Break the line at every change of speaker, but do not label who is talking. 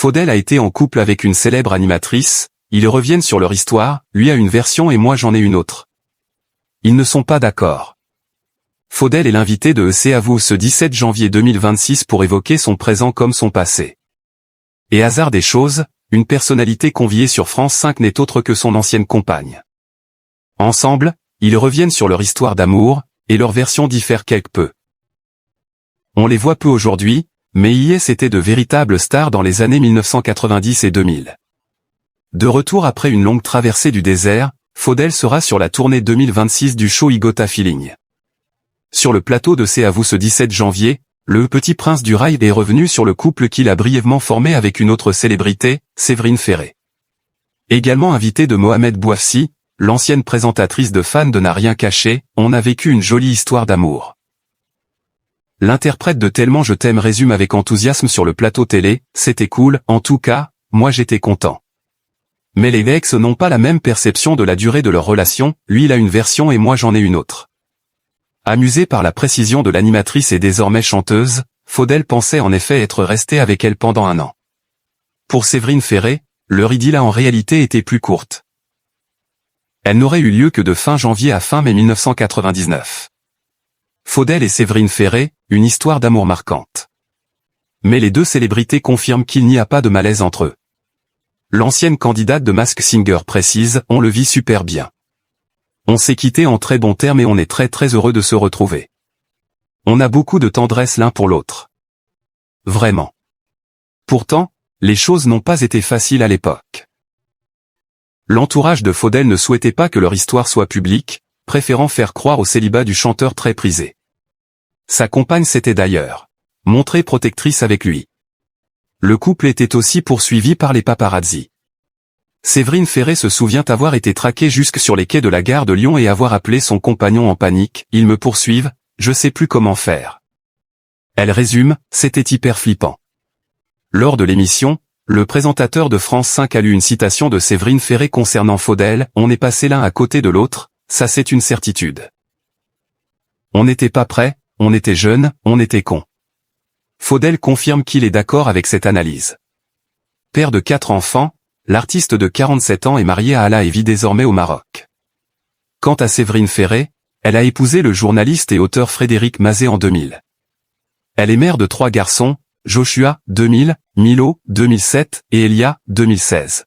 Faudel a été en couple avec une célèbre animatrice, ils reviennent sur leur histoire, lui a une version et moi j'en ai une autre. Ils ne sont pas d'accord. Faudel est l'invité de C'est à vous ce 17 janvier 2026 pour évoquer son présent comme son passé. Et hasard des choses, une personnalité conviée sur France 5 n'est autre que son ancienne compagne. Ensemble, ils reviennent sur leur histoire d'amour, et leurs versions diffèrent quelque peu. On les voit peu aujourd'hui, mais IS étaient de véritables stars dans les années 1990 et 2000. De retour après une longue traversée du désert, Faudel sera sur la tournée 2026 du show I Got a Feeling. Sur le plateau de C'est à vous ce 17 janvier, le petit prince du rail est revenu sur le couple qu'il a brièvement formé avec une autre célébrité, Séverine Ferré. Également invité de Mohamed Bouafsi, l'ancienne présentatrice de Fans de N'a rien caché, on a vécu une jolie histoire d'amour. L'interprète de Tellement je t'aime résume avec enthousiasme sur le plateau télé, c'était cool, en tout cas, moi j'étais content. Mais les ex n'ont pas la même perception de la durée de leur relation, lui il a une version et moi j'en ai une autre. Amusé par la précision de l'animatrice et désormais chanteuse, Faudel pensait en effet être resté avec elle pendant 1 an. Pour Séverine Ferré, leur idylle a en réalité été plus courte. Elle n'aurait eu lieu que de fin janvier à fin mai 1999. Faudel et Séverine Ferré, une histoire d'amour marquante. Mais les deux célébrités confirment qu'il n'y a pas de malaise entre eux. L'ancienne candidate de Masked Singer précise, on le vit super bien. On s'est quitté en très bons termes et on est très heureux de se retrouver. On a beaucoup de tendresse l'un pour l'autre. Vraiment. Pourtant, les choses n'ont pas été faciles à l'époque. L'entourage de Faudel ne souhaitait pas que leur histoire soit publique, préférant faire croire au célibat du chanteur très prisé. Sa compagne s'était d'ailleurs montrée protectrice avec lui. Le couple était aussi poursuivi par les paparazzi. Séverine Ferré se souvient avoir été traquée jusque sur les quais de la gare de Lyon et avoir appelé son compagnon en panique, « Ils me poursuivent, je sais plus comment faire ». Elle résume, c'était hyper flippant. Lors de l'émission, le présentateur de France 5 a lu une citation de Séverine Ferré concernant Faudel, « On est passé l'un à côté de l'autre, ça c'est une certitude. On n'était pas prêts, on était jeunes, on était cons ». Faudel confirme qu'il est d'accord avec cette analyse. Père de 4 enfants, l'artiste de 47 ans est marié à Ala et vit désormais au Maroc. Quant à Séverine Ferré, elle a épousé le journaliste et auteur Frédéric Mazet en 2000. Elle est mère de 3 garçons, Joshua, 2000, Milo, 2007, et Elia, 2016.